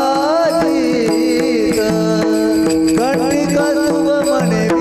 विराजित कंठिक शुभ मने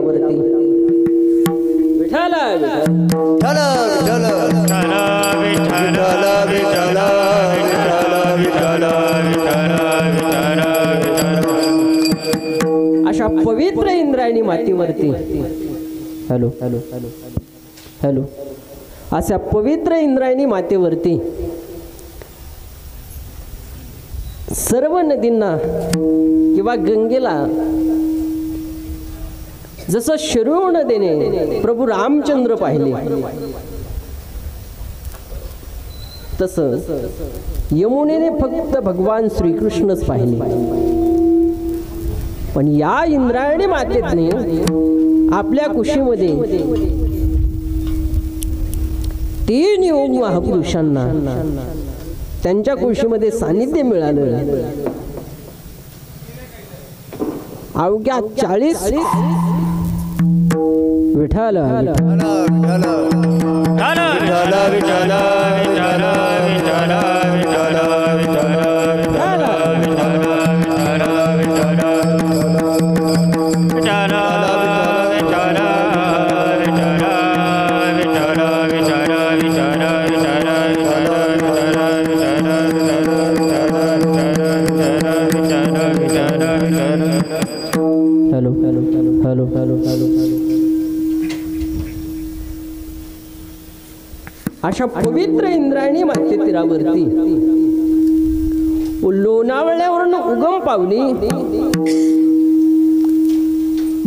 तीरावरती विठ्ठल विठ्ठल विठ्ठल विठ्ठल विठ्ठल विठ्ठल विठ्ठल अशा पवित्र इंद्रायणी मातीवरती हॅलो हॅलो हॅलो हॅलो अशा पवित्र इंद्रायणी मातेवरती सर्व नदींना किंवा गंगेला जसं शरीर नदीने प्रभू रामचंद्र पाहिले तसं यमुनेने फक्त भगवान श्रीकृष्णच पाहिले. पण या इंद्रायणी मातेने आपल्या कुशीमध्ये 3 योग महापुरुषांना त्यांच्या कुशीमध्ये सानिध्य मिळालं. अवघ्या 40 Vitthal hello hello hello hello hello अशा पवित्र इंद्रायणी माते तीरावरती लोणावळ्यावरून उगम पावली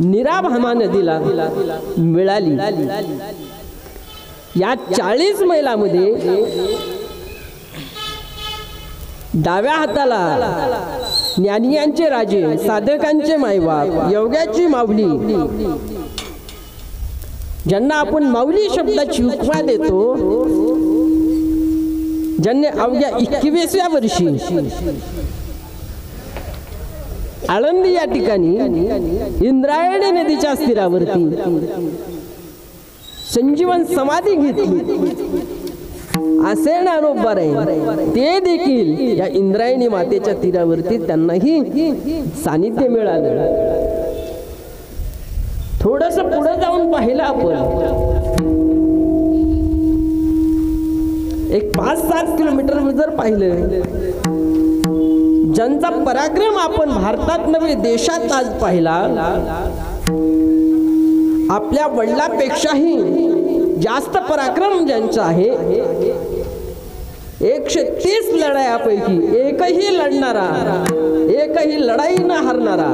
निराभामा नदीला मिळाली. या 40 मैलामध्ये डाव्या हाताला ज्ञानियांचे राजे, साधकांचे मायबाप, योग्याची माऊली, ज्यांना आपण माऊली शब्दाची उपमा देतो, ज्यांनी अवघ्या 21व्या वर्षी आळंदी या ठिकाणी इंद्रायणी नदीच्या तीरावरती संजीवन समाधी घेतली असे ज्ञानोबा आहे, ते देखील या इंद्रायणी मातेच्या तीरावरती त्यांनाही सानिध्य मिळालं. थोडस पुढे जाऊन पाहिलं आपण, एक 5-7 किलोमीटर जर पाहिलं, ज्यांचा पराक्रम आपण भारतात नव्हे देशात आज पाहिला, आपल्या वडिलांपेक्षाही जास्त पराक्रम ज्यांचा आहे, 130 लढायापैकी एकही लढणारा, एकही लढाई न हरणारा,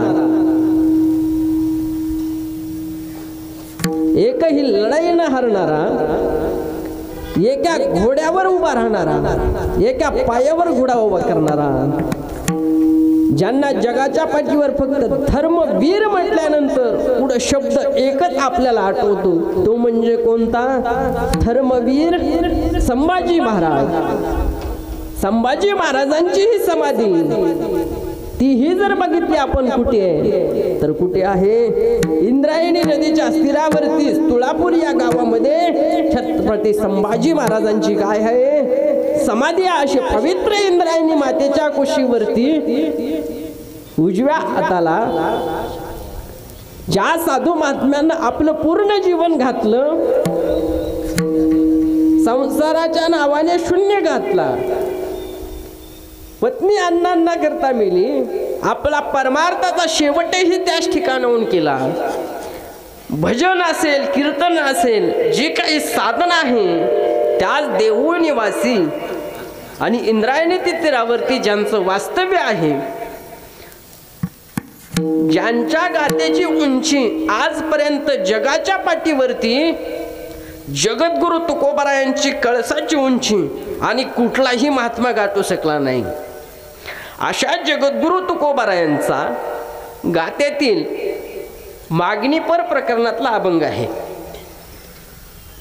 एकही लढाई न हरणारा, एका घोड्यावर उभा राहणारा, एका पायावर घोडा उभा करणारा, ज्यांना जगाच्या पाठीवर फक्त धर्मवीर म्हटल्यानंतर पुढे शब्द एकच आपल्याला आठवतो, तो म्हणजे कोणता? धर्मवीर संभाजी महाराज. संभाजी महाराजांची ही समाधी, तीही जर बघितली आपण कुठे आहे तर कुठे आहे? इंद्रायणी नदीच्या तीरावरती तुळापूर या गावामध्ये छत्रपती संभाजी महाराजांची काय आहे? समाधी आहे. अशी पवित्र इंद्रायणी मातेच्या कुशीवरती उजव्या हाताला ज्या साधू महात्म्यांना आपलं पूर्ण जीवन घातलं, संसाराच्या नावाने शून्य घातला, पत्नी अण्णांना करता मिली, आपला परमार्थाचा शेवटही त्याच ठिकाणाहून केला. भजन असेल, कीर्तन असेल, जे काही साधन आहे त्याच देऊळ निवासी आणि इंद्रायणी तीरावरती ज्यांचं वास्तव्य आहे, ज्यांच्या गाथेची उंची आजपर्यंत जगाच्या पाठीवरती जगद्गुरु तुकोबारायांची कळसाची उंची आणि कुठलाही महात्मा गाठू शकला नाही, अशा जगद्गुरु तुकोबारायांचा गाथेतील मागणीपर प्रकरणातला अभंग आहे.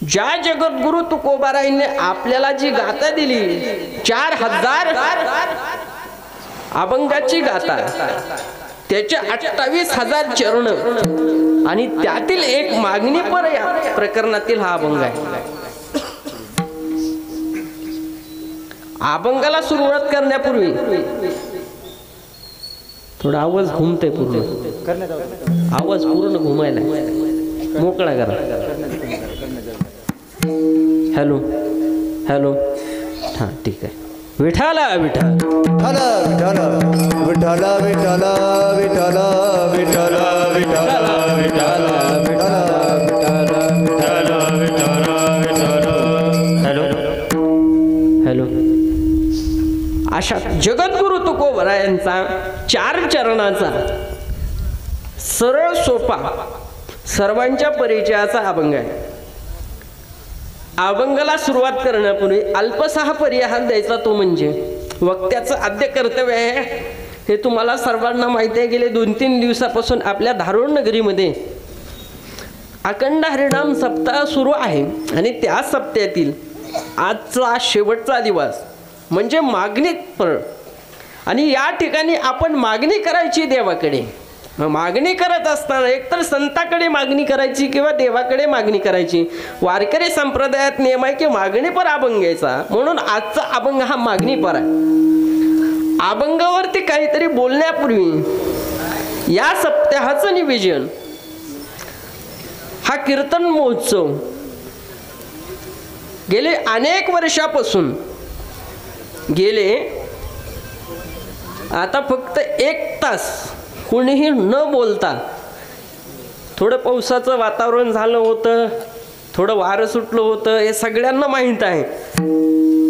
ज्या जगद्गुरु तुकोबारायांनी आपल्याला जी गाथा दिली, 4000 अभंगाची गाथा, त्याचे 28,000 चरण आणि त्यातील एक मागणीपर या प्रकरणातील हा अभंग आहे. अभंगाला सुरुवात करण्यापूर्वी थोडा आवाज घुमतोय, पूर्ण आवाज पूर्ण घुमायला. मोकळा करा. हॅलो हॅलो, हां ठीक आहे. विठाला विठाल विठाला विठाला विठाला विठाला विठाला विठाला विठाला विठाला विठाला. Hello hello. अशा जगद्गुरु तुकोबरायांचा 4 चरणाचा सरळ सोपा सर्वांच्या परिचयाचा अभंग आहे. अभंगाला सुरुवात करण्यापूर्वी अल्पसा परिहार द्यायचा, तो म्हणजे वक्त्याचं आद्य कर्तव्य आहे. हे तुम्हाला सर्वांना माहिती आहे. गेले 2-3 दिवसापासून आपल्या धारूर नगरीमध्ये अखंड हरिनाम सप्ताह सुरू आहे आणि त्या सप्त्यातील आजचा शेवटचा दिवस म्हणजे मागणी फळ. आणि या ठिकाणी आपण मागणी करायची देवाकडे. मागणी करत असताना एकतर संताकडे मागणी करायची किंवा देवाकडे मागणी करायची. वारकरी संप्रदायात नियम आहे की मागणी पर अभंग घ्यायचा, म्हणून आजचा अभंग हा मागणी पर आहे. अभंगावरती काहीतरी बोलण्यापूर्वी या सप्ताहाचं निवेदन, हा कीर्तन महोत्सव गेले अनेक वर्षापासून, गेले आता फक्त 1 तास कुणीही न बोलता, थोडं पावसाचं वातावरण झालं होतं, थोडं वारं सुटलं होतं, हे सगळ्यांना माहीत आहे.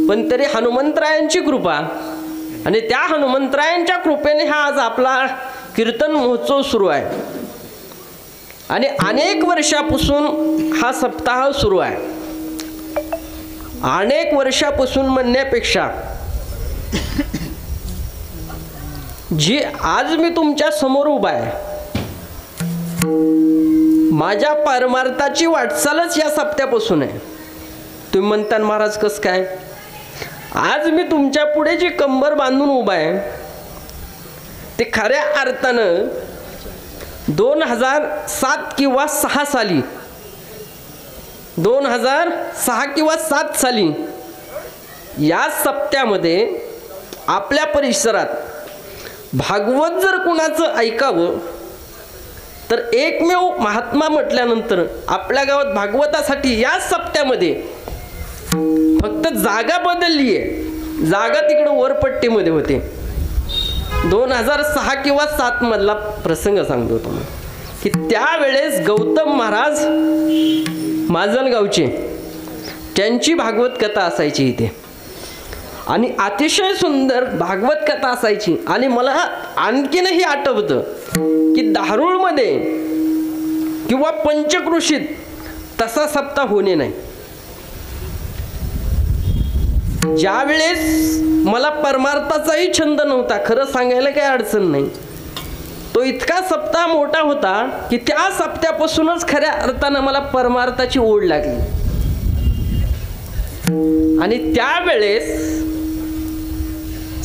पण तरी हनुमंतरायांची कृपा आणि त्या हनुमंतरायांच्या कृपेने हा आज आपला कीर्तन महोत्सव सुरू आहे. आणि अनेक वर्षापासून हा सप्ताह सुरू आहे. अनेक वर्षापासून म्हणण्यापेक्षा जी आज मी तुमच्या समोर उभा आहे, माझ्या परमार्थाची वाटचालच या सप्त्यापासून आहे. तुम्ही म्हणता महाराज कसं काय? आज मी तुमच्या पुढे जी कंबर बांधून उभा आहे ते खऱ्या अर्थानं 2007 किंवा 6 साली, 2006 किंवा 7 साली या सप्त्यामध्ये आपल्या परिसरात भागवत जर कुणाचं ऐकावं तर एकमेव महात्मा म्हटल्यानंतर आपल्या गावात भागवतासाठी या सप्त्यामध्ये फक्त जागा बदलली आहे. जागा तिकडे वरपट्टीमध्ये होते. 2006 किंवा 7 मधला प्रसंग सांगतो तुम्हाला की त्यावेळेस गौतम महाराज माजलगावचे, त्यांची भागवत कथा असायची इथे आणि अतिशय सुंदर भागवत कथा असायची. आणि मला आणखीनही आठवतं की धारूरमध्ये किंवा पंचक्रोशीत तसा सप्ताह होणे नाही. ज्यावेळेस मला परमार्थाचाही छंद नव्हता, खरं सांगायला काही अडचण नाही, तो इतका सप्ताह मोठा होता की त्या सप्त्यापासूनच खऱ्या अर्थानं मला परमार्थाची ओढ लागली. आणि त्यावेळेस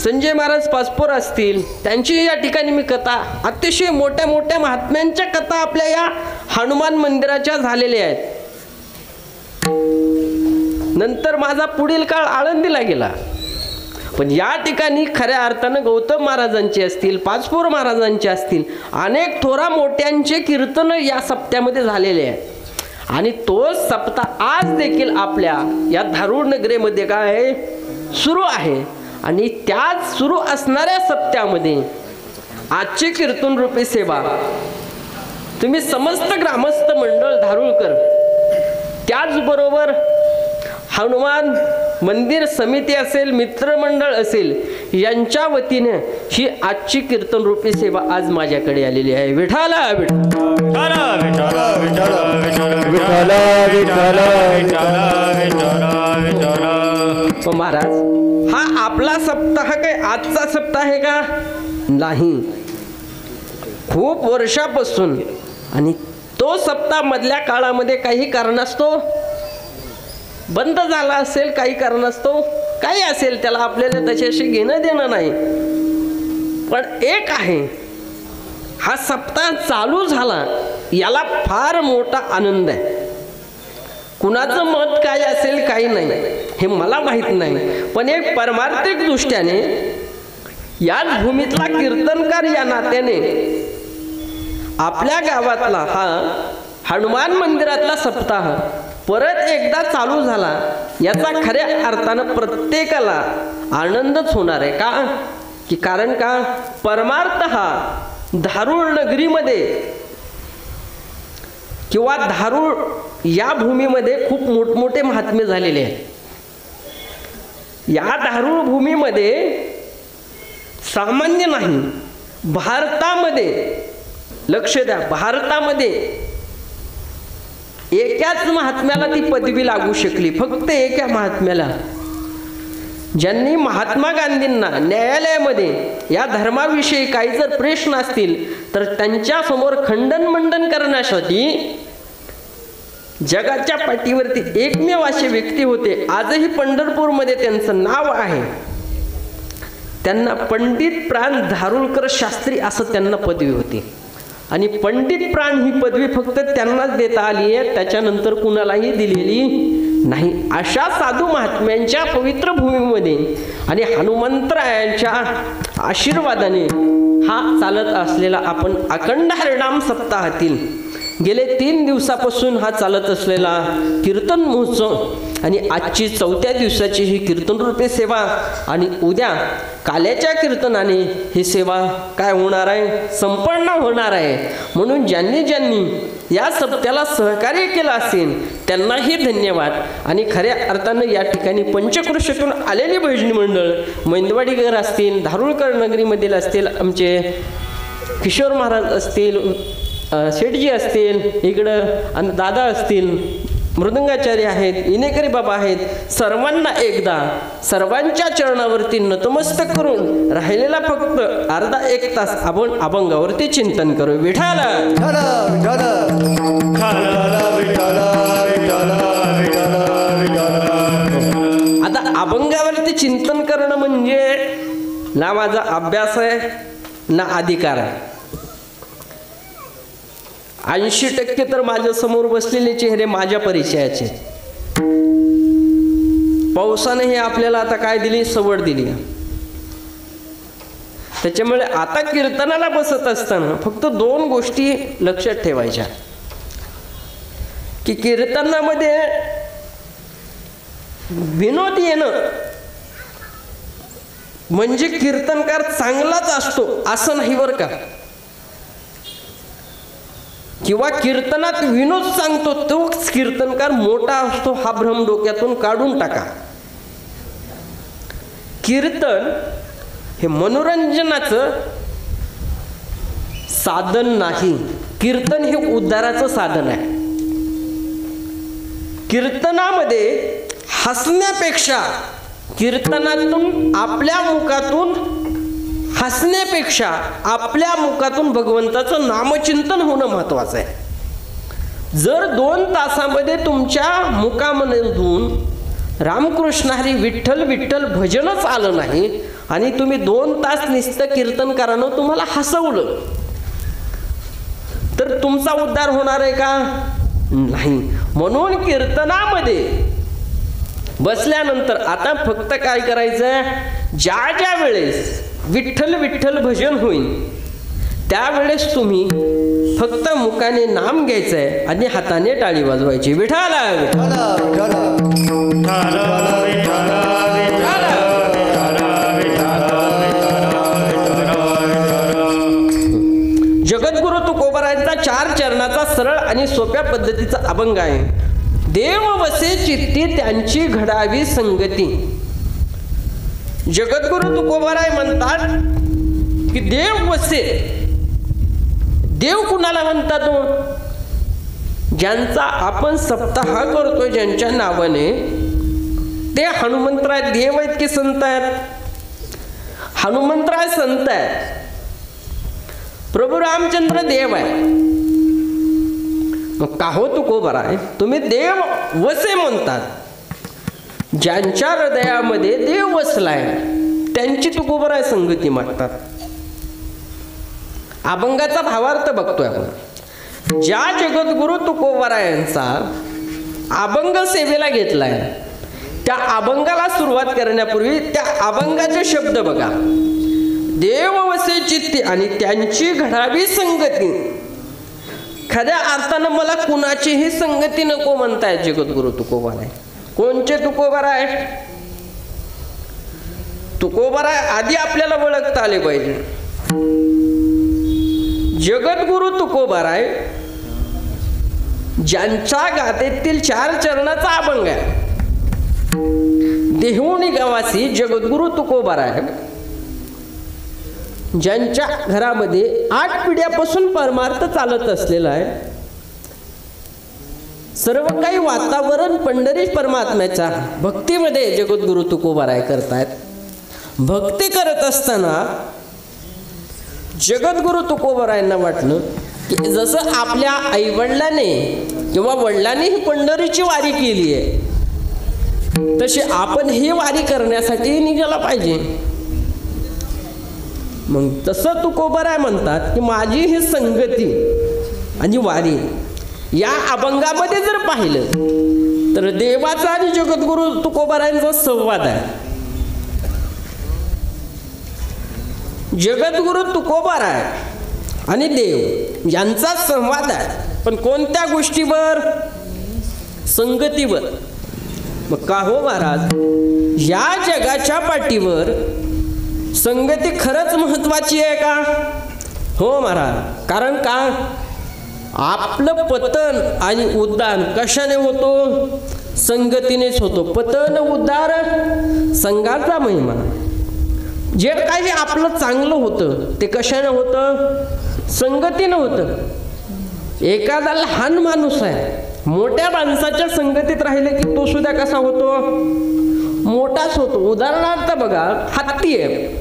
संजय महाराज पाचपोर असतील, त्यांची या ठिकाणी मी कथा, अतिशय मोठ्या मोठ्या महात्म्यांच्या कथा आपल्या या हनुमान मंदिराच्या झालेल्या आहेत. नंतर माझा पुढील काळ आळंदीला गेला, पण या ठिकाणी खऱ्या अर्थानं गौतम महाराजांचे असतील, पाचपोर महाराजांचे असतील, अनेक थोरा मोठ्यांचे कीर्तन या सप्त्यामध्ये झालेले आहेत. आणि तो सप्ताह आज देखील आपल्या या धारूर नगरीमध्ये काय आहे, सुरू आहे. आणि त्याच सुरू असणाऱ्या सप्त्यामध्ये आजची कीर्तन रूपी सेवा तुम्ही समस्त ग्रामस्थ मंडळ धारूरकर, त्याचबरोबर हनुमान मंदिर समिती असेल, मित्रमंडळ असेल, यांच्या वतीने ही आजची कीर्तन रूपी सेवा आज माझ्याकडे आलेली आहे. विठाला विठाला विठाला विठाला विठाला विठाला. महाराज, हा आपला सप्ताह काय आजचा सप्ताह आहे का? नाही, खूप वर्षापासून. आणि तो सप्ताह मधल्या काळामध्ये काही कारणास्तव बंद झाला असेल, काही कारणास्तव काही असेल, त्याला आपल्याला त्याच्याशी घेणं देणं नाही. पण एक आहे, हा सप्ताह चालू झाला याला फार मोठा आनंद आहे. कुणाचं मत काय असेल काही नाही हे मला माहित नाही, पण एक परमार्थिक दृष्ट्याने याच भूमीतला कीर्तनकार या नात्याने आपल्या गावातला हनुमान मंदिरातला सप्ताह परत एकदा चालू झाला याचा खऱ्या अर्थानं प्रत्येकाला आनंदच होणार आहे का की कारण का परमार्थ हा धारूळ नगरीमध्ये किंवा धारूळ या भूमीमध्ये खूप मोठमोठे महात्मे झालेले आहेत. या धारूळ भूमीमध्ये सामान्य नाही, भारतामध्ये लक्ष द्या, भारतामध्ये एकाच महात्म्याला ती पदवी लागू शकली, फक्त एका महात्म्याला, ज्यांनी महात्मा गांधींना न्यायालयामध्ये या धर्माविषयी काही जर प्रश्न असतील तर त्यांच्या समोर खंडन मंडन करण्यासाठी जगाच्या पाठीवरती एकमेव असे व्यक्ती होते. आजही पंढरपूरमध्ये त्यांचं नाव आहे. त्यांना पंडित प्राण धारूळकर शास्त्री असं त्यांना पदवी होती. आणि पंडित प्राण ही पदवी फक्त त्यांनाच देता आली आहे, त्याच्यानंतर कुणालाही दिलेली नाही. अशा साधू महात्म्यांच्या पवित्र भूमीमध्ये आणि हनुमंतरायांच्या आशीर्वादाने हा चालत असलेला आपण अखंड हरिनाम सप्ताहातील गेले 3 दिवसापासून हा चालत असलेला कीर्तन महोत्सव आणि आजची 4थ्या दिवसाची ही कीर्तन रूपे सेवा आणि उद्या काल्याच्या कीर्तनाने ही सेवा काय होणार आहे, संपन्न होणार आहे. म्हणून ज्यांनी ज्यांनी या सप्त्याला सहकार्य केलं असेल त्यांनाही धन्यवाद. आणि खऱ्या अर्थानं या ठिकाणी पंचक्रोशीतून आलेली भजनी मंडळ मैंदवाडीकर असतील, धारूळकर नगरीमधील असतील, आमचे किशोर महाराज असतील, शेठजी असतील, इकडं दादा असतील, मृदंगाचार्य आहेत, इनेकरी बाबा आहेत, सर्वांना एकदा सर्वांच्या चरणावरती नतमस्तक करून राहिलेला फक्त अर्धा 1 तास आपण अभंगावरती चिंतन करू. विठ्ठल आता अभंगावरती चिंतन करणं म्हणजे ना माझा अभ्यास आहे ना अधिकार आहे. 80% तर माझ्या समोर बसलेले चेहरे माझ्या परिचयाचे. पावसाने हे आपल्याला आता काय दिली, सवड दिली. त्याच्यामुळे आता कीर्तनाला बसत असताना फक्त 2 गोष्टी लक्षात ठेवायच्या की कीर्तनामध्ये विनोद येणं म्हणजे कीर्तनकार चांगलाच असतो असं नाही बरं का, किंवा कीर्तनात विनोद सांगतो तोच कीर्तनकार मोठा असतो हा भ्रम डोक्यातून काढून टाका. कीर्तन हे मनोरंजनाचं साधन नाही, कीर्तन हे उद्धाराचं साधन आहे. कीर्तनामध्ये हसण्यापेक्षा, कीर्तनातून आपल्या मुखातून हसण्यापेक्षा आपल्या मुखातून भगवंताचं नामचिंतन होणं महत्वाचं आहे. जर 2 तासामध्ये तुमच्या मुखामधून रामकृष्ण हरी विठ्ठल विठ्ठल भजनच आलं नाही आणि तुम्ही 2 तास नुसतं कीर्तनकारानं तुम्हाला हसवलं तर तुमचा उद्धार होणार आहे का? नाही. म्हणून कीर्तनामध्ये बसल्यानंतर आता फक्त काय करायचं, ज्या ज्या वेळेस विठ्ठल विठ्ठल भजन होईल त्यावेळेस तुम्ही फक्त मुखाने नाम घ्यायचंय आणि हाताने टाळी वाजवायची. विठ्ठल जगद्गुरु तुकोबारायांचा 4 चरणाचा सरळ आणि सोप्या पद्धतीचा अभंग आहे. देव वसे चित्ती त्यांची घडावी संगती. जगद्गुरु तुकोबाराय म्हणतात की देव वसे. देव कुणाला म्हणतात? ज्यांचा आपण सप्ताह करतो ज्यांच्या नावाने ते हनुमंतराय देव आहेत की संत आहेत? हनुमंतराय संत आहेत. प्रभू रामचंद्र देव आहे. मग का हो तुकोबाराय तुम्ही देव वसे म्हणतात? ज्यांच्या हृदयामध्ये देव वसलाय त्यांची तुकोबाराय संगती मागतात. अभंगाचा भावार्थ बघतोय आपण. ज्या जगद्गुरु तुकोबारायांचा अभंग सेवेला घेतलाय त्या अभंगाला सुरुवात करण्यापूर्वी त्या अभंगाचे शब्द बघा. देव वसे चित्ती आणि त्यांची घडावी संगती. खऱ्या अर्थानं मला कुणाचीही संगती नको म्हणतायत जगद्गुरु तुकोबाराय. कोणचे तुकोबाराय? तुकोबाराय आधी आपल्याला ओळखता आले पाहिजे. जगद्गुरु तुकोबाराय ज्यांच्या गाथेतील 4 चरणाचा अभंग आहे. देहुणी गावासी जगद्गुरु तुकोबाराय ज्यांच्या घरामध्ये 8 पिढ्यापासून परमार्थ चालत असलेला आहे. सर्व काही वातावरण पंढरी परमात्म्याच्या भक्तीमध्ये जगद्गुरु तुकोबाराय करतायत. भक्ती करत असताना जगद्गुरु तुकोबारायांना वाटलं की जसं आपल्या आईवडिलांनी किंवा वडिलांनी ही पंढरीची वारी केली आहे तशी आपण ही वारी करण्यासाठी निघाला पाहिजे. मग तसं तुकोबाराय म्हणतात की माझी ही संगती आणि वारी या अभंगामध्ये जर पाहिलं तर देवाचा आणि जगद्गुरु तुकोबारायांचा संवाद आहे. जगद्गुरु तुकोबाराय आणि देव यांचा संवाद आहे. पण कोणत्या गोष्टीवर? संगतीवर. मग का हो महाराज, या जगाच्या पाठीवर संगती खरंच महत्वाची आहे का? हो महाराज. कारण का? आपलं पतन आणि उद्धार कशाने होतो? संगतीनेच होतो. पतन उद्धार संघाचा महिमा. जे काही आपलं चांगलं होतं ते कशाने होतं? संगतीनं होतं. एखादा लहान माणूस आहे, मोठ्या माणसाच्या संगतीत राहिले की तो सुद्धा कसा होतो? मोठाच होतो. उदाहरणार्थ बघा, हत्ती आहे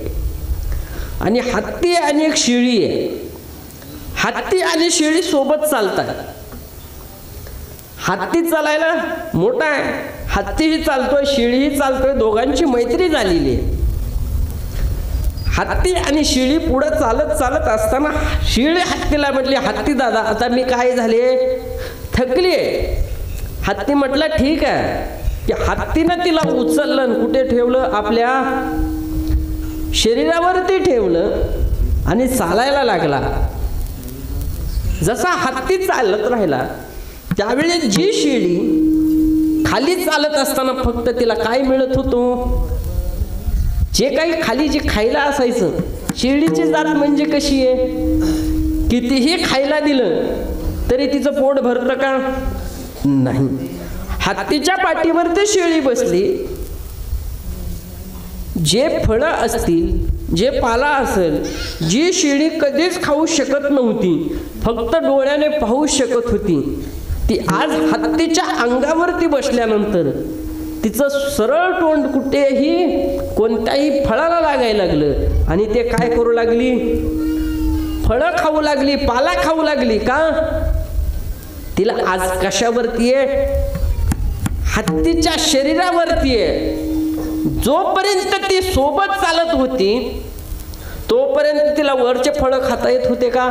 आणि हत्ती आणि एक शेळी आहे. हत्ती आणि शेळी सोबत चालतात. हत्ती चालायला मोठा आहे, हत्तीही चालतोय, शेळीही चालतोय, दोघांची मैत्री झालेली आहे. हत्ती आणि शेळी पुढे चालत चालत असताना शेळी हत्तीला म्हटली, हत्ती दादा आता मी काय झाले, थकली आहे. हत्ती म्हटलं ठीक आहे. की हत्तीनं तिला उचललं, कुठे ठेवलं? आपल्या शरीरावरती ठेवलं आणि चालायला लागला. जसा हत्ती चालत राहिला त्यावेळी जी शेळी खाली चालत असताना फक्त तिला काय मिळत होतो? जे काही खाली जे खायला असायचं. शेळीची जात म्हणजे कशी आहे? कितीही खायला दिलं तरी तिचं पोट भरतं का? नाही. हत्तीच्या पाठीवर ते शेळी बसली. जे फळं असतील, जे पाला असेल, जी शेळी कधीच खाऊ शकत नव्हती, फक्त डोळ्याने पाहू शकत होती, ती आज हत्तीच्या अंगावरती बसल्यानंतर तिचं सरळ तोंड कुठेही कोणत्याही फळाला लागायला लागलं आणि ते काय करू लागली? फळं खाऊ लागली, पाला खाऊ लागली. का? तिला आज कशावरती आहे? हत्तीच्या शरीरावरती आहे. जोपर्यंत ती सोबत चालत होती तोपर्यंत तिला वरचे फळं खाता येत होते का?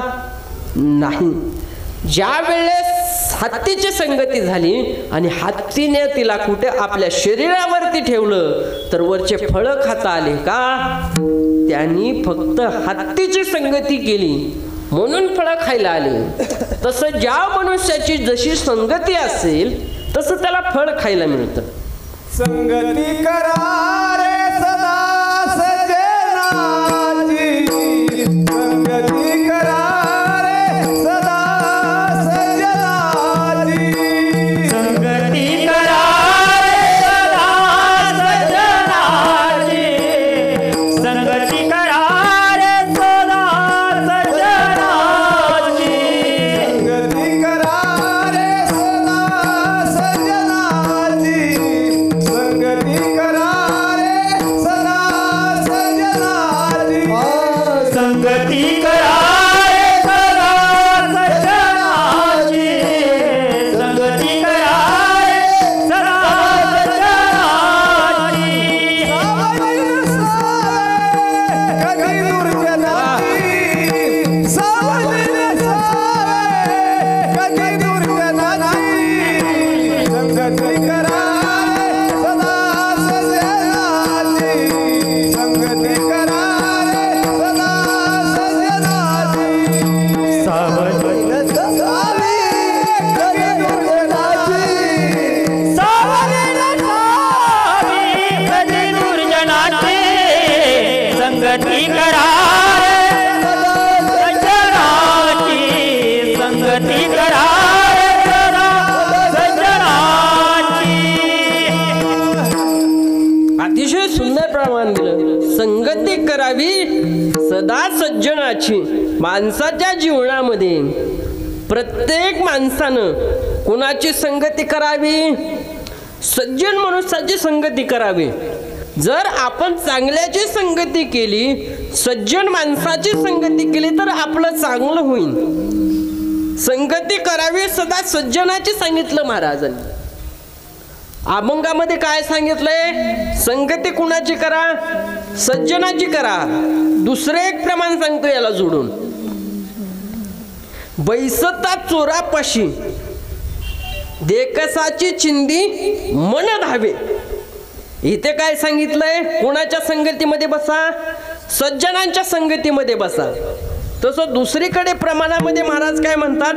नाही. ज्या वेळेस हत्तीची संगती झाली आणि हत्तीने तिला कुठे आपल्या शरीरावरती ठेवलं तर वरचे फळं खाता आले का? त्यांनी फक्त हत्तीची संगती केली म्हणून फळं खायला आले. तसं ज्या मनुष्याची जशी संगती असेल तसं त्याला फळ खायला मिळतं. संगती करा रे सदा सजनाची, संगती करा रे सदा सजनाची, संगती करा रे सदा सजनाची, संगती करा रे सदा सजनाची, संगती करा रे सदा सजनाची, संगती करा रे संगती करा रे सज्जनाची संगती करा अतिशय सुंदर प्रमाण दिलं. संगती करावी सदा सज्जनाची. माणसाच्या जीवनामध्ये प्रत्येक माणसानं कोणाची संगती करावी? सज्जन मनुष्याची संगती करावी. जर आपण चांगल्याची संगती केली, सज्जन माणसाची संगती केली तर आपलं चांगलं होईल. संगती करावी सदा सज्जनाची सांगितलं महाराजांनी. अभंगामध्ये काय सांगितलंय? संगती कुणाची करा? सज्जनाची करा. दुसरे एक प्रमाण सांगतो याला जोडून, बैसता चोरापाशी देखसाची चिंदी मन धावे. इथे काय सांगितलंय? कोणाच्या संगतीमध्ये बसा? सज्जनांच्या संगतीमध्ये बसा. तसं दुसरीकडे प्रमाणामध्ये महाराज काय म्हणतात?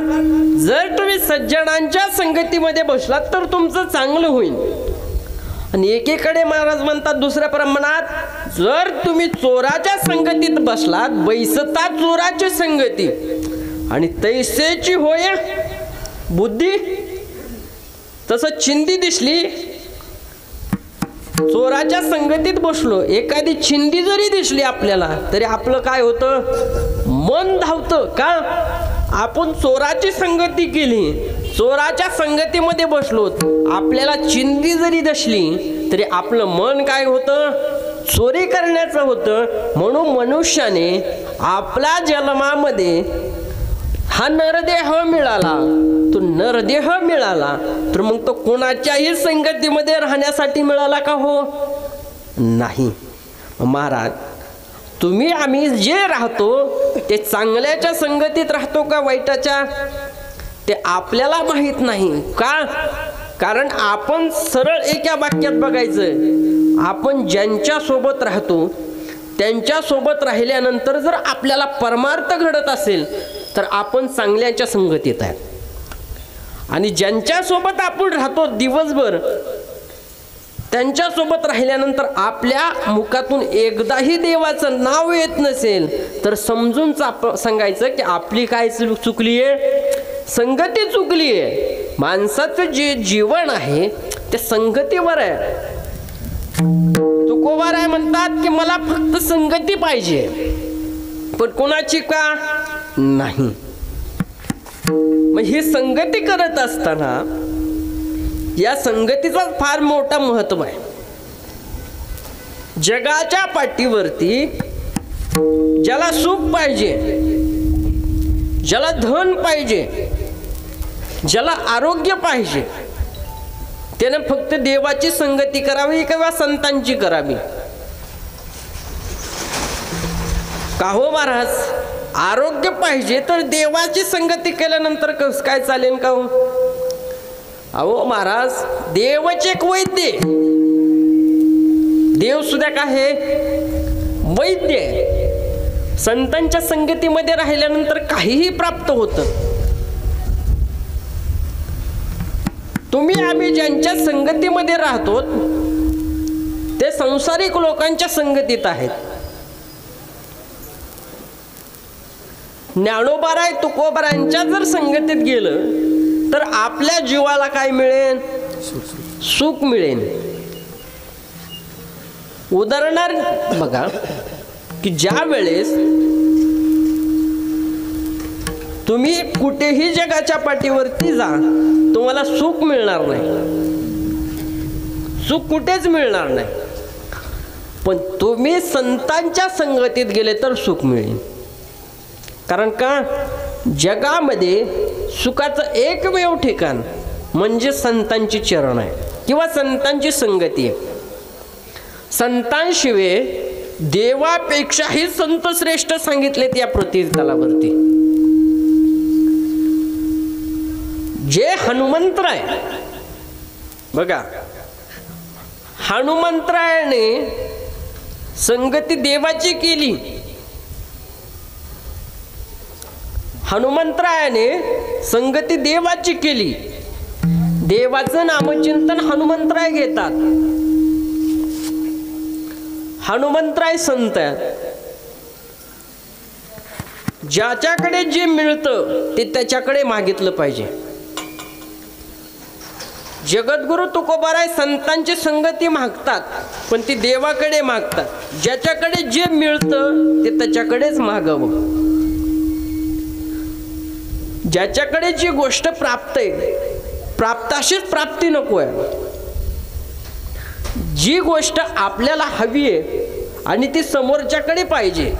जर तुम्ही सज्जनांच्या संगतीमध्ये बसलात तर तुमचं चांगलं होईल. आणि एकीकडे महाराज म्हणतात दुसऱ्या प्रमाणात, जर तुम्ही चोराच्या संगतीत बसलात, बैसता चोराची संगती आणि तैसेची होय बुद्धी. तसं चिंदी दिसली, चोराच्या संगतीत बसलो, एखादी चिंदी जरी दिसली आपल्याला तरी आपलं काय होतं? मन धावतं. का? आपण चोराची संगती केली, चोराच्या संगतीमध्ये बसलो, आपल्याला चिंदी जरी दिसली तरी आपलं मन काय होतं? चोरी करण्याचं होतं. म्हणून मनुष्याने आपल्या जन्मामध्ये हा नरदेह मिळाला, तो नरदेह मिळाला तर मग तो कोणाच्याही संगतीमध्ये राहण्यासाठी मिळाला का? हो नाही. महाराज, तुम्ही आम्ही जे राहतो ते चांगल्याच्या संगतीत राहतो का वाईटाच्या? ते आपल्याला माहित नाही. का? कारण आपण सरळ एका वाक्यात बघायचं, आपण ज्यांच्या सोबत राहतो त्यांच्या सोबत राहिल्यानंतर जर आपल्याला परमार्थ घडत असेल तर आपण चांगल्याच्या संगतीत आहे. आणि ज्यांच्या सोबत आपण राहतो दिवसभर, त्यांच्या सोबत राहिल्यानंतर आपल्या मुखातून एकदाही देवाचं नाव येत नसेल तर समजून सांगायचं की आपली काय चुकली आहे? संगती चुकली आहे. माणसाचं जे जीवन आहे ते संगतीवर आहे. तुकोबा राय म्हणतात की मला फक्त संगती पाहिजे, पण कोणाची का नाही. मग ही संगती करत असताना या संगतीचा फार मोठा महत्व आहे. जगाच्या पाठीवरती ज्याला सुख पाहिजे, ज्याला धन पाहिजे, ज्याला आरोग्य पाहिजे, त्याने फक्त देवाची संगती करावी किंवा संतांची करावी. का हो महाराज? आरोग्य पाहिजे तर देवाची संगती केल्यानंतर कसं काय चालेल का हो? अहो महाराज, देवच एक वैद्य, देव सुद्धा काय आहे? वैद्य. संतांच्या संगतीमध्ये राहिल्यानंतर काहीही प्राप्त होतं. तुम्ही आम्ही ज्यांच्या संगतीमध्ये राहतो ते संसारिक लोकांच्या संगतीत आहेत. ज्ञानोबाराय तुकोबारायांच्या जर संगतीत गेलं तर आपल्या जीवाला काय मिळेल? सुख मिळेल. उदाहरणार्थ बघा की ज्या वेळेस तुम्ही कुठेही जगाच्या पाठीवरती जा, तुम्हाला सुख मिळणार नाही. सुख कुठेच मिळणार नाही. पण तुम्ही संतांच्या संगतीत गेले तर सुख मिळेल. कारण का? जगामध्ये सुखाचं एकमेव ठिकाण म्हणजे संतांची चरण आहे किंवा संतांची संगती आहे. संतांशिवाय देवापेक्षाही संत श्रेष्ठ सांगितलेत या पृथ्वीतलावरती. जे हनुमंतराय बघा, हनुमंतरायाने संगती देवाची केली. हनुमंतरायाने संगती देवाची केली. देवाचं नामचिंतन हनुमंतराय घेतात. हनुमंतराय संत आहेत. ज्याच्याकडे जे मिळतं ते त्याच्याकडे मागितलं पाहिजे. जगद्गुरु तुकोबाराय संतांची संगती मागतात, पण ती देवाकडे मागतात. ज्याच्याकडे जे मिळतं ते त्याच्याकडेच मागावं. ज्याच्याकडे जी गोष्ट प्राप्त आहे, प्राप्ताशीच प्राप्ती नको आहे. जी गोष्ट आपल्याला हवी आहे आणि ती समोरच्याकडे पाहिजे,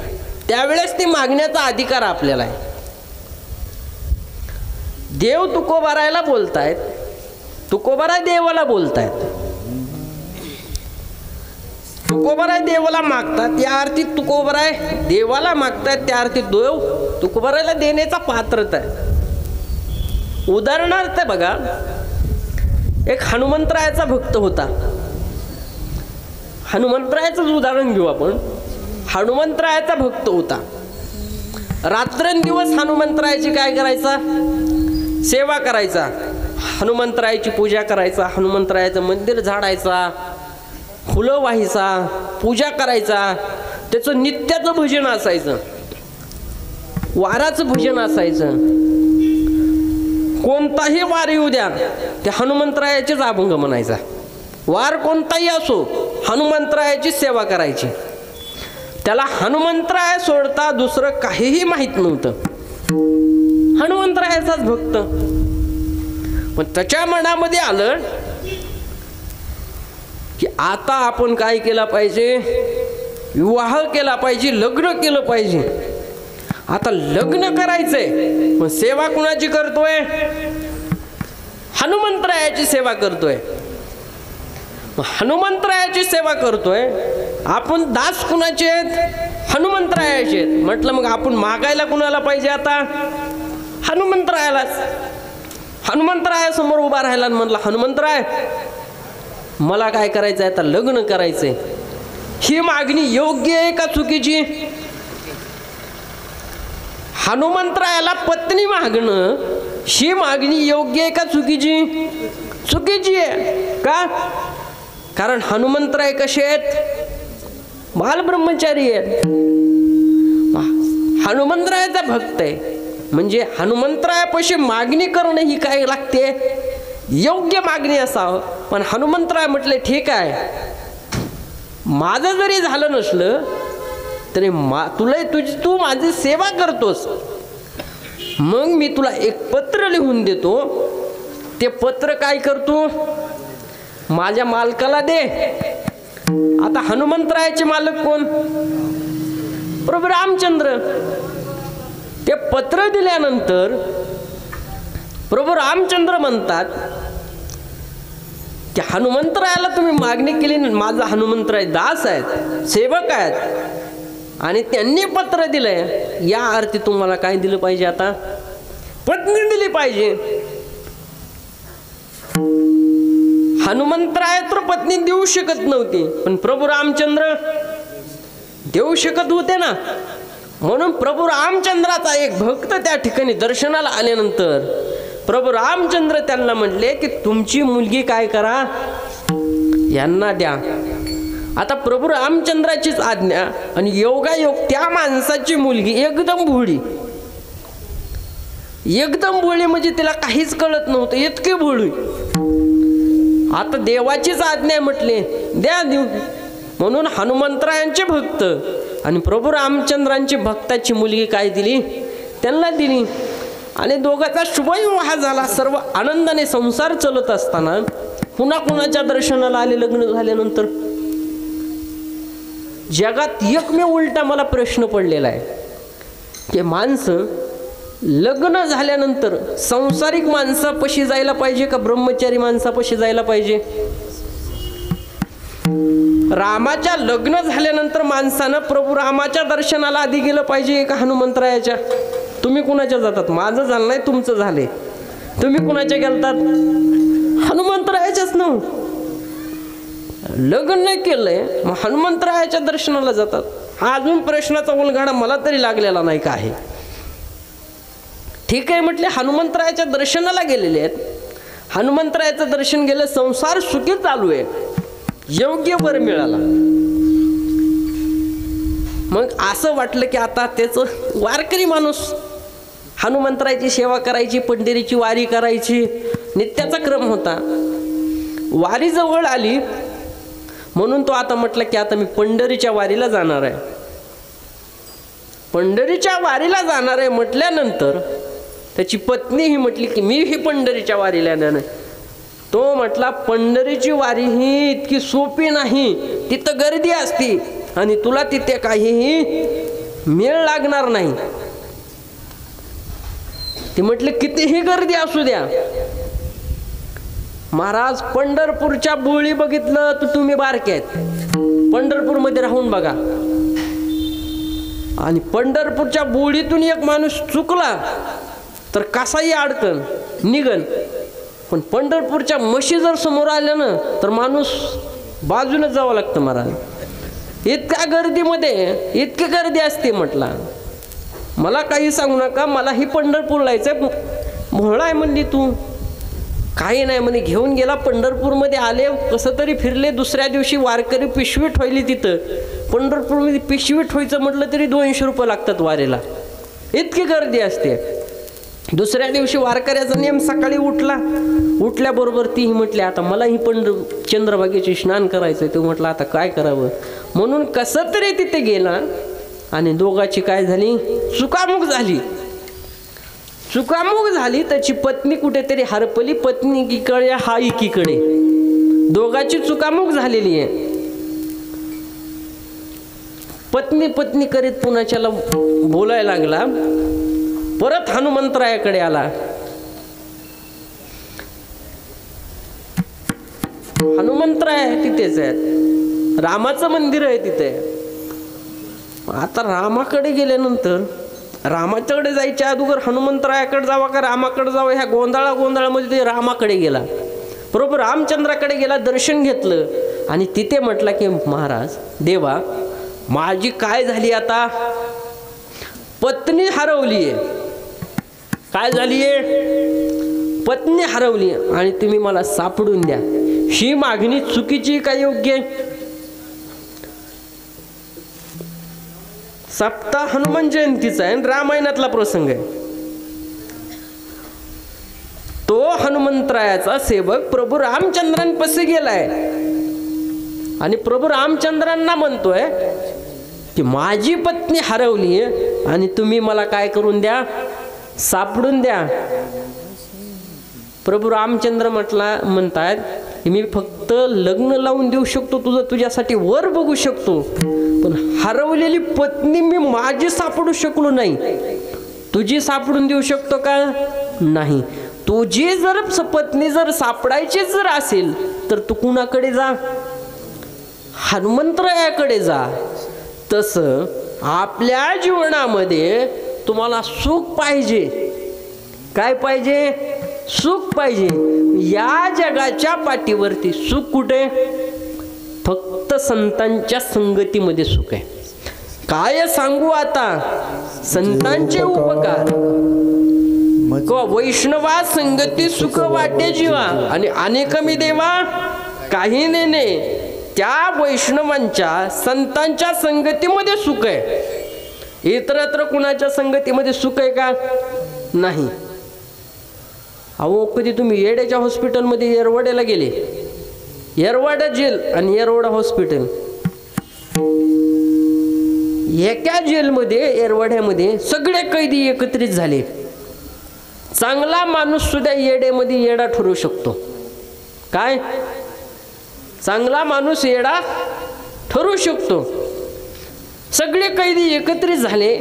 त्यावेळेस ती मागण्याचा अधिकार आपल्याला आहे. देव तुकोबारायला बोलतायत, तुकोबाराय देवाला बोलतायत. तुकोबाराय देवाला मागतात, या अर्थी तुकोबाराय देवाला मागतात, त्या अर्थी देव तुकोबारायला देण्याचा पात्रता आहे. उदाहरणार्थ बघा, एक हनुमंतरायाचा भक्त होता. हनुमंतरायाचंच उदाहरण घेऊ आपण. हनुमंतरायाचा भक्त होता. रात्रंदिवस हनुमंतरायाची काय करायचा? सेवा करायचा. हनुमंतरायाची पूजा करायचा, हनुमंतरायाचं मंदिर झाडायचा, फुलं वाहायचा, पूजा करायचा. त्याचं नित्याचं भजन असायचं, वाराचं भजन असायचं. कोणताही वार येऊ द्या, ते हनुमंतरायाचेच अभंग म्हणायचा. वार कोणताही असो, हनुमंतरायाची सेवा करायची. त्याला हनुमंतराय सोडता दुसरं काहीही माहित नव्हतं. हनुमंतरायाचाच भक्त. पण त्याच्या मनामध्ये आलं की आता आपण काय केलं पाहिजे? विवाह केला पाहिजे, लग्न केलं पाहिजे. आता लग्न करायचंय, पण सेवा कुणाची करतोय? हनुमंतरायाची सेवा करतोय. हनुमंतरायाची सेवा करतोय. आपण दास कुणाचे आहेत? हनुमंतरायाचे आहेत. म्हटलं मग आपण मागायला कुणाला पाहिजे आता? हनुमंतरायालाच. हनुमंतरायासमोर उभा राहिला आणि म्हणला, हनुमंतराय मला काय करायचंय? आता लग्न करायचंय. ही मागणी योग्य आहे का चुकीची? हनुमंतरायाला पत्नी मागणं ही मागणी योग्य आहे का चुकीची? चुकीची आहे. का? कारण हनुमंतराय कसे आहेत? बालब्रह्मचारी आहेत. हनुमंतरायाचा भक्त आहे म्हणजे हनुमंतरायापाशी मागणी करणं ही काय लागते? योग्य मागणी असावं. पण हनुमंतराय म्हटले, ठीक आहे, माझं जरी झालं नसलं तरी तू माझी सेवा करतोस, मग मी तुला एक पत्र लिहून देतो. ते पत्र काय करतो? माझ्या मालकाला दे. आता हनुमंतरायाचे मालक कोण? प्रभू रामचंद्र. ते पत्र दिल्यानंतर प्रभू रामचंद्र म्हणतात की हनुमंतरायाला तुम्ही मागणी केली, माझा हनुमंतराय दास आहेत, सेवक आहेत, आणि त्यांनी पत्र दिलंय, या अर्थी तुम्हाला काय दिलं पाहिजे? आता पत्नी दिली पाहिजे. हनुमंतराय तर पत्नी देऊ शकत नव्हती, पण प्रभू रामचंद्र देऊ शकत होते ना. म्हणून प्रभू रामचंद्राचा एक भक्त त्या ठिकाणी दर्शनाला आल्यानंतर प्रभू रामचंद्र त्यांना म्हटले की तुमची मुलगी काय करा, यांना द्या. आता प्रभू रामचंद्राचीच आज्ञा आणि योगायोग त्या माणसाची मुलगी एकदम भोळी. एकदम भोळी म्हणजे तिला काहीच कळत नव्हतं, इतकी भोळी. आता देवाचीच आज्ञा म्हटले द्या देऊ. म्हणून हनुमंतरायांचे भक्त आणि प्रभू रामचंद्रांची भक्ताची मुलगी काय दिली? त्यांना दिली. आणि दोघांचा शुभविवाह झाला. सर्व आनंदाने संसार चालत असताना पुन्हा कुणाच्या दर्शनाला आले लग्न झाल्यानंतर? जगात एकमेव उलटा मला प्रश्न पडलेला आहे की माणसं लग्न झाल्यानंतर संसारिक माणसापाशी जायला पाहिजे का ब्रह्मचारी माणसापाशी जायला पाहिजे? रामाच्या लग्न झाल्यानंतर माणसानं प्रभू रामाच्या दर्शनाला आधी गेलं पाहिजे का हनुमंतरायाच्या? तुम्ही कुणाच्या जातात? माझं झालं नाही, तुमचं झाले. तुम्ही कुणाच्या गेलतात? हनुमंतरायाच्याच ना. लग्न नाही केलंय मग हनुमंतरायाच्या दर्शनाला जातात. हा अजून प्रश्नाचा उलगडा मला तरी लागलेला नाही का आहे. ठीक आहे म्हटले, हनुमंतरायाच्या दर्शनाला गेलेले आहेत. हनुमंतरायाचं दर्शन गेलं, संसार सुखी चालू आहे, योग्य वर मिळाला. मग असं वाटलं की आता त्याचं वारकरी माणूस हनुमंतरायाची सेवा करायची, पंढरीची वारी करायची, नित्याचा क्रम होता. वारी जवळ आली म्हणून तो आता म्हटलं की आता मी पंढरीच्या वारीला जाणार आहे. पंढरीच्या वारीला जाणार आहे म्हटल्यानंतर त्याची पत्नी ही म्हटली की मी ही पंढरीच्या वारीला येणार. तो म्हटला पंढरीची वारी ही इतकी सोपी नाही, तिथं गर्दी असती आणि तुला तिथे काहीही मेळ लागणार नाही. ती म्हटली कितीही गर्दी असू द्या. महाराज पंढरपूरच्या बोळी बघितलं तर तुम्ही बारके आहेत, पंढरपूरमध्ये राहून बघा. आणि पंढरपूरच्या बोळीतून एक माणूस चुकला तर कसाही अडकन निघन, पण पंढरपूरच्या म्हशी जर समोर आल्या ना तर माणूस बाजूनच जावं लागतं महाराज. इतक्या गर्दीमध्ये इतकी गर्दी असते. म्हटला मला काही सांगू नका, मला ही पंढरपूरला यायचंय. भोळा आहे म्हणली तू. काही नाही म्हणे. घेऊन गेला. पंढरपूरमध्ये आले, कसं तरी फिरले. दुसऱ्या दिवशी वारकरी पिशवी ठेवली तिथं. पंढरपूरमध्ये पिशवी ठेवायचं म्हटलं तरी 200 रुपये लागतात वारीला, इतकी गर्दी असते. दुसऱ्या दिवशी वारकऱ्याचा नियम सकाळी उठल्याबरोबर तीही म्हटली आता मला ही चंद्रभागेची स्नान करायचं. तो म्हटलं आता काय करावं म्हणून कसं तरी तिथे गेला आणि दोघाची काय झाली, चुकामुक झाली. त्याची पत्नी कुठेतरी हरपली. पत्नी एकीकडे, हा एकीकडे. दोघाची चुकामुक झालेली आहे. पत्नी करीत पुन्हाच्याला बोलायला लागला. परत हनुमंतरायाकडे आला. हनुमंतराय तिथेच आहेत, रामाचं मंदिर आहे तिथे. आता रामाकडे गेल्यानंतर रामाच्याकडे जायच्या अगोदर हनुमंतरायाकडे जावा का रामाकडे जावं ह्या गोंधळामध्ये ते रामाकडे गेला. बरोबर रामचंद्राकडे गेला, दर्शन घेतलं आणि तिथे म्हटला की महाराज देवा माझी काय झाली, आता पत्नी हरवलीये. काय झालीये, पत्नी हरवली आणि तुम्ही मला सापडून द्या. ही मागणी चुकीची का योग्य? सप्ताह हनुमान जयंतीचा आहे, रामायणातला प्रसंग आहे. तो हनुमंतरायाचा सेवक प्रभू रामचंद्रांपाशी गेलाय आणि प्रभू रामचंद्रांना म्हणतोय की माझी पत्नी हरवली आणि तुम्ही मला काय करून द्या, सापडून द्या. प्रभू रामचंद्र म्हणतात की मी फक्त लग्न लावून देऊ शकतो, तुझ्यासाठी वर बघू शकतो, पण हरवलेली पत्नी मी माझी सापडू शकलो नाही. तुझी सापडून देऊ शकतो का? नाही. तुझी जर पत्नी जर सापडायची जर असेल तर तू कुणाकडे जा, हनुमंतरायाकडे जा. तसं आपल्या जीवनामध्ये तुम्हाला सुख पाहिजे. काय पाहिजे? सुख पाहिजे. या जगाच्या पाठीवरती सुख कुठे? फक्त संतांच्या संगतीमध्ये सुख आहे. काय सांगू आता, संतांचे उपकार वैष्णवा संगती सुख वाटे जीवा आणि अनेकमी देवा काही नेणे. त्या वैष्णवांच्या संतांच्या संगतीमध्ये सुख आहे. इतरत्र कुणाच्या संगतीमध्ये सुख आहे का? नाही. अहो कधी तुम्ही येड्याच्या हॉस्पिटलमध्ये येरवड्याला गेले, येरवाडा जेल आणि येरवडा हॉस्पिटल, एका जेलमध्ये येरवड्यामध्ये सगळे कैदी एकत्रित झाले. चांगला माणूस सुद्धा येड्यामध्ये येडा ठरू शकतो. काय? चांगला माणूस येडा ठरू शकतो. सगळे कैदी एकत्रित झाले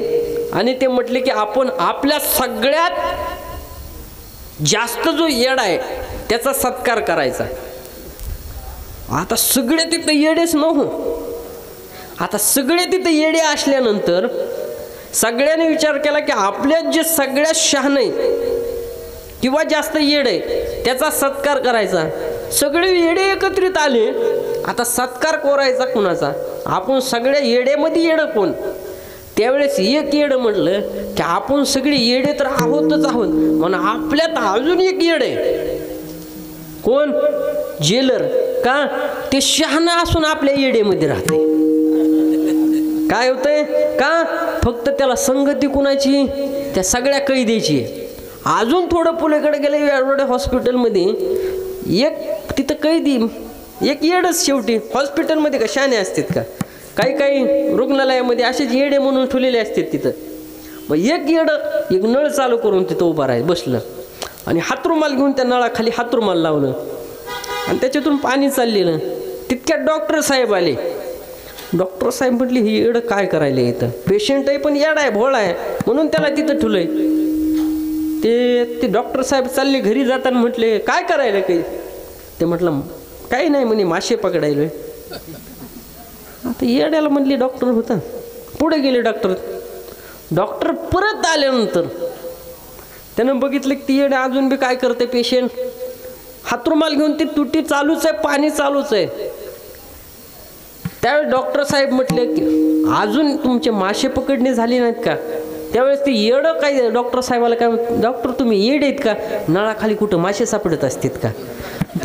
आणि ते म्हटले की आपण आपल्या सगळ्यात जास्त जो येडा आहे त्याचा सत्कार करायचा. आता सगळे तिथे येडेच नव्हो. आता सगळे तिथे येडे असल्यानंतर सगळ्यांनी विचार केला की आपल्यात जे सगळ्यात शहाणे किंवा जास्त येडे त्याचा सत्कार करायचा. सगळे येडे एकत्रित आले. आता सत्कार करायचा कुणाचा? आपण सगळ्या येडेमध्ये येडं कोण? त्यावेळेस एक येडं म्हटलं की आपण सगळे येडे तर आहोतच आहोत, म्हणून आपल्यात अजून एक येडे. कोण? जेलर. का? ते शहाणा असून आपल्या येडेमध्ये राहते. काय होतंय का फक्त त्याला संगती कुणाची त्या सगळ्या कैद्याची. अजून थोडं पुढेकडे गेले एवढ्या हॉस्पिटलमध्ये एक तिथं कैदी एक येडच शेवटी. हॉस्पिटलमध्ये का शाने असतात का काही काही रुग्णालयामध्ये असेच येडे म्हणून ठेवलेले असतात तिथं. मग एक येडं एक नळ चालू करून तिथं उभा राहायचं बसलं आणि हातरुमाल घेऊन त्या नळाखाली हातरुमाल लावलं आणि त्याच्यातून पाणी चाललेलं. तितक्यात डॉक्टर साहेब आले. डॉक्टर साहेब म्हटले ही येडं काय करायला इथं, पेशंट आहे पण येडा आहे भोळा आहे म्हणून त्याला तिथं ठेवलंय. ते डॉक्टर साहेब चालले घरी जाताना म्हटले काय करायला काही. ते म्हटलं काही नाही म्हणे मासे पकडायलोय. आता येड्याला म्हटली डॉक्टर होता. पुढे गेले डॉक्टर. डॉक्टर परत आल्यानंतर त्यानं बघितलं की ती येडे अजून बी काय करते पेशंट. हातरुमाल घेऊन ती तुटी चालूच आहे पाणी चालूच आहे. त्यावेळेस डॉक्टर साहेब म्हटले की अजून तुमचे मासे पकडणे झाले नाहीत का. त्यावेळेस ते येडं काय डॉक्टर साहेबाला काय डॉक्टर तुम्ही येडे आहेत का, नळाखाली कुठं मासे सापडत असतात का.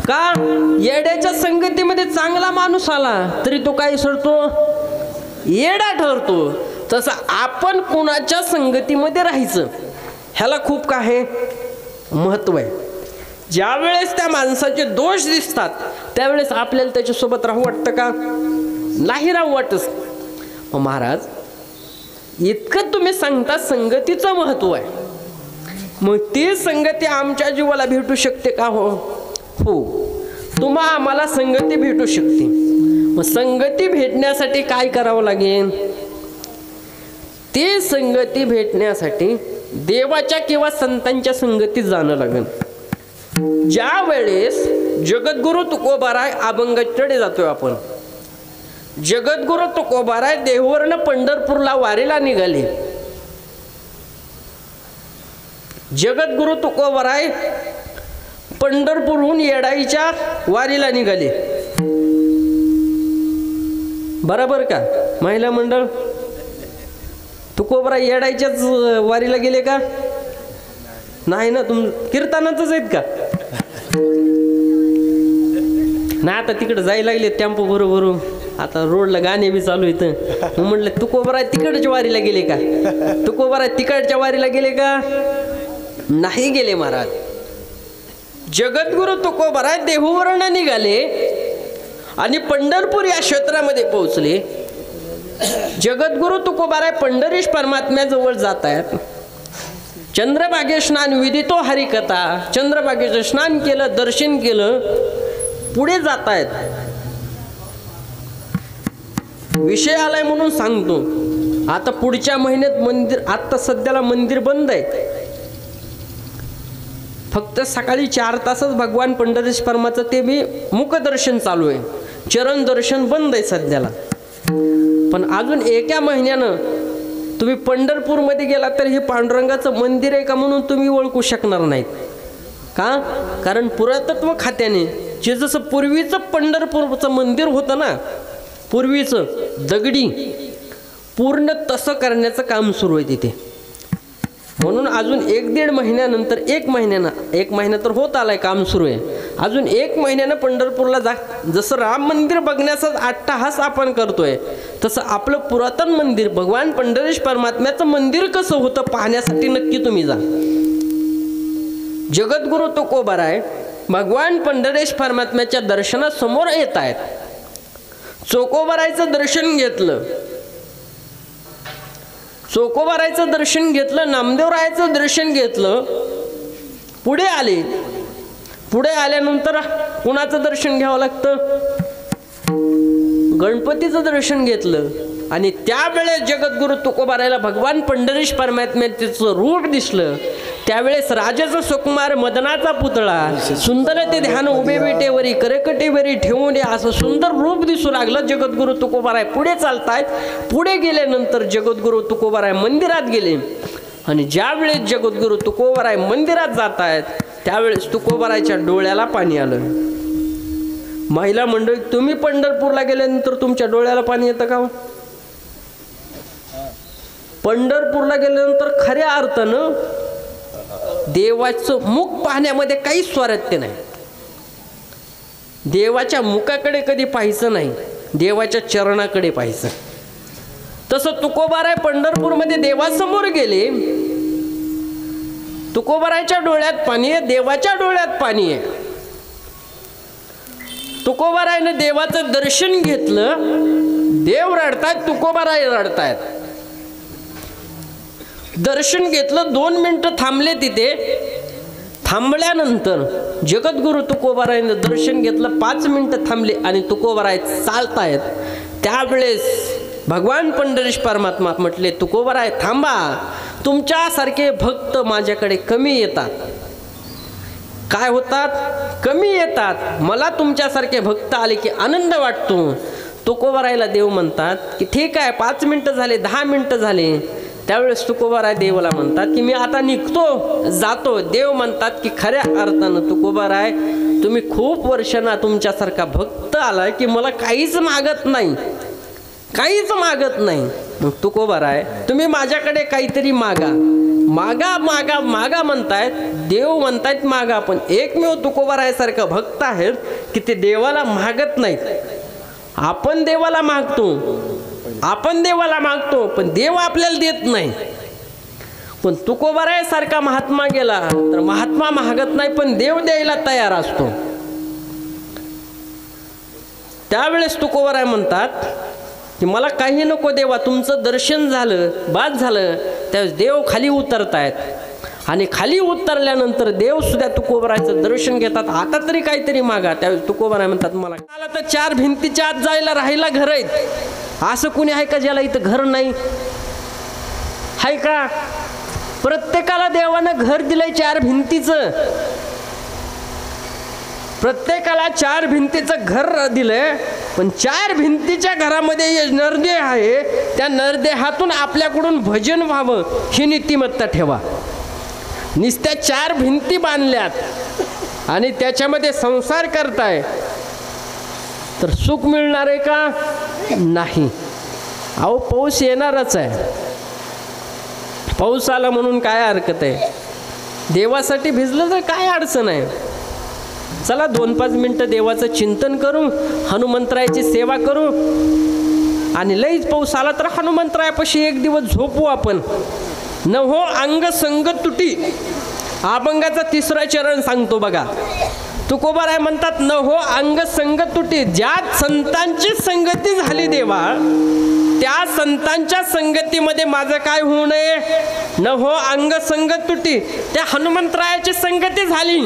का येड्याच्या संगतीमध्ये चांगला माणूस आला तरी तो काय ठरतो येडा ठरतो. तसं आपण कुणाच्या संगतीमध्ये राहायचं ह्याला खूप काय महत्व आहे. ज्या वेळेस त्या माणसाचे दोष दिसतात त्यावेळेस आपल्याला त्याच्यासोबत राहू वाटतं का, नाही राहू वाटत. मग महाराज इतकं तुम्ही सांगता संगतीचं महत्व आहे. मग ती संगती आमच्या जीवाला भेटू शकते का. हो तुम्हा आम्हाला संगती भेटू शकते. मग संगती भेटण्यासाठी काय करावं लागेल. ती संगती भेटण्यासाठी देवाच्या किंवा संतांच्या संगतीत जाणं लागेल. ज्या वेळेस जगद्गुरु तुकोबाराय अभंगाकडे जातोय आपण. जगद्गुरु तुकोबाराय देहूवरनं पंढरपूरला वारीला निघाले. जगद्गुरु तुकोबाराय पंढरपूरहून येडाईच्या वारीला निघाले. बरोबर का महिला मंडळ. तुकोबाराय येडाईच्याच वारीला गेले का नाही ना. कीर्तनातच आहेत का नाही. आता तिकडे जायला लागले टेम्पो बरोबर. आता रोडला गाणे बी चालू येतं. म्हटलं तुकोबाराय तिकडच्या वारीला गेले का. तुकोबाराय तिकडच्या वारीला गेले का नाही गेले महाराज. जगद्गुरु तुकोबाराय देहूवरनं निघाले आणि पंढरपूर या क्षेत्रामध्ये पोहोचले. जगद्गुरु तुकोबाराय पंढरीश परमात्म्याजवळ जात आहेत. चंद्रभागे स्नान विदितो हरिकथा. चंद्रभागेचं स्नान केलं दर्शन केलं पुढे जात आहेत. विषय आलाय म्हणून सांगतो. आता पुढच्या महिन्यात मंदिर आता सध्याला मंदिर बंद आहे. फक्त सकाळी 4 तासच भगवान पंढरीश परमाचं ते बी मुखदर्शन चालू आहे. चरण दर्शन बंद आहे सध्याला. पण अजून एका महिन्यानं तुम्ही पंढरपूरमध्ये गेला तर हे पांडुरंगाचं मंदिर आहे का म्हणून तुम्ही ओळखू शकणार नाहीत. का कारण पुरातत्व खात्याने जे जसं पूर्वीचं पंढरपूरचं मंदिर होतं ना पूर्वीचं दगडी पूर्ण तसं करण्याचं काम सुरू आहे तिथे. म्हणून अजून 1-1.5 महिन्यानंतर 1 महिना तर होत आलाय काम सुरू आहे. अजून 1 महिन्यानं पंढरपूरला जसं राम मंदिर बघण्याचा अट्टहास आपण करतोय तसं आपलं पुरातन मंदिर भगवान पंढरीश परमात्म्याचं मंदिर कसं होतं पाहण्यासाठी नक्की तुम्ही जा. जगद्गुरु तुकोबाराय भगवान पंढरीश परमात्म्याच्या दर्शनासमोर येत आहेत. चोकोबारायचं दर्शन घेतलं. चोकोबारायचं दर्शन घेतलं. नामदेवरायाचं दर्शन घेतलं. पुढे आले. पुढे आल्यानंतर कुणाचं दर्शन घ्यावं लागतं गणपतीचं दर्शन घेतलं. आणि त्यावेळेस जगद्गुरु तुकोबारायला भगवान पंढरीश परमात्म्याचं रूप दिसलं. त्यावेळेस राजाचा सुकुमार मदनाचा पुतळा सुंदर ते ध्यान उभे बेटेवरी करकटेवरी ठेवून असं सुंदर रूप दिसू लागलं. जगद्गुरु तुकोबाराय पुढे चालतायत. पुढे गेल्यानंतर जगद्गुरु तुकोबाराय मंदिरात गेले. आणि ज्यावेळेस जगद्गुरु तुकोबाराय मंदिरात जात आहेत त्यावेळेस तुकोबारायच्या डोळ्याला पाणी आलं. महिला मंडळी तुम्ही पंढरपूरला गेल्यानंतर तुमच्या डोळ्याला पाणी येतं का. पंढरपूरला गेल्यानंतर खऱ्या अर्थानं देवाचं मुख पाहण्यामध्ये काहीच स्वारथ्य नाही. देवाच्या मुखाकडे कधी पाहायचं नाही. देवाच्या चरणाकडे पाहायचं. तसं तुकोबाराय पंढरपूरमध्ये देवासमोर गेले. तुकोबारायच्या डोळ्यात पाणी आहे, देवाच्या डोळ्यात पाणी आहे. तुकोबारायनं देवाचं दर्शन घेतलं, देव रडतायत, तुकोबाराय रडतायत. दर्शन घेतलं, 2 मिनिटं थांबले तिथे. थांबल्यानंतर जगद्गुरु तुकोबारायनं दर्शन घेतलं, 5 मिनिटं थांबले आणि तुकोबाराय चालतायत. त्यावेळेस भगवान पंढरीश परमात्मा म्हटले, तुकोबाराय थांबा, तुमच्यासारखे भक्त माझ्याकडे कमी येतात. काय होतात? कमी येतात. मला तुमच्यासारखे भक्त आले की आनंद वाटतो. तुकोबारायला देव म्हणतात की ठीक आहे, 5 मिनिटं झाले, 10 मिनिटं झाले. त्यावेळेस तुकोबाराय देवाला म्हणतात की मी आता निघतो, जातो. देव म्हणतात की खऱ्या अर्थानं तुकोबाराय, तुम्ही खूप वर्षांना तुमच्यासारखा भक्त आलाय की मला काहीच मागत नाही, काहीच मागत नाही. मग तुकोबाराय, तुम्ही माझ्याकडे काहीतरी मागा, मागा मागा मागा म्हणतायत. देव म्हणतायत मागा, पण एकमेव तुकोबारायसारखं भक्त आहेत की ते देवाला मागत नाहीत. आपण देवाला मागतो, आपण देवाला मागतो, पण देव आपल्याला देत नाही. पण तुकोबारायसारखा महात्मा गेला तर महात्मा मागत नाही, पण देव द्यायला तयार असतो. त्यावेळेस तुकोबाराय म्हणतात की मला काही नको देवा, तुमचं दर्शन झालं, बाद झालं. त्यावेळेस देव खाली उतरतायत आणि खाली उतरल्यानंतर देव सुद्धा तुकोबारायचं दर्शन घेतात. आता तरी काहीतरी मागा. त्यावेळेस तुकोबाराय म्हणतात मला तर 4 भिंतीच्या आत जायला राहायला घर आहेत. असं कुणी आहे का ज्याला इथं घर नाही? आहे का? प्रत्येकाला देवानं घर दिलंय 4 भिंतीचं. प्रत्येकाला 4 भिंतीचं घर दिलंय, पण 4 भिंतीच्या घरामध्ये नरदेह आहे. त्या नरदेहातून आपल्याकडून भजन व्हावं ही नीतिमत्ता ठेवा. नुसत्या 4 भिंती बांधल्यात आणि त्याच्यामध्ये संसार करताय तर सुख मिळणार आहे का? नाही. अहो, पाऊस येणारच आहे. पाऊस आला म्हणून काय हरकत आहे? देवासाठी भिजलं तर काय अडचण आहे? चला 2-5 मिनिटं देवाचं चिंतन करू, हनुमंतरायाची सेवा करू, आणि लईच पाऊस आला तर हनुमंतरायापाशी एक दिवस झोपू आपण. न हो अंग संग तुटी, अभंगाचा 3रा चरण सांगतो बघा. तुकोबाराय म्हणतात न हो अंग संग तुटी. ज्या संतांची संगती झाली देवा, त्या संतांच्या संगतीमध्ये माझं काय होऊ नये? न हो अंग संग तुटी. त्या हनुमंतरायाची संगती झाली.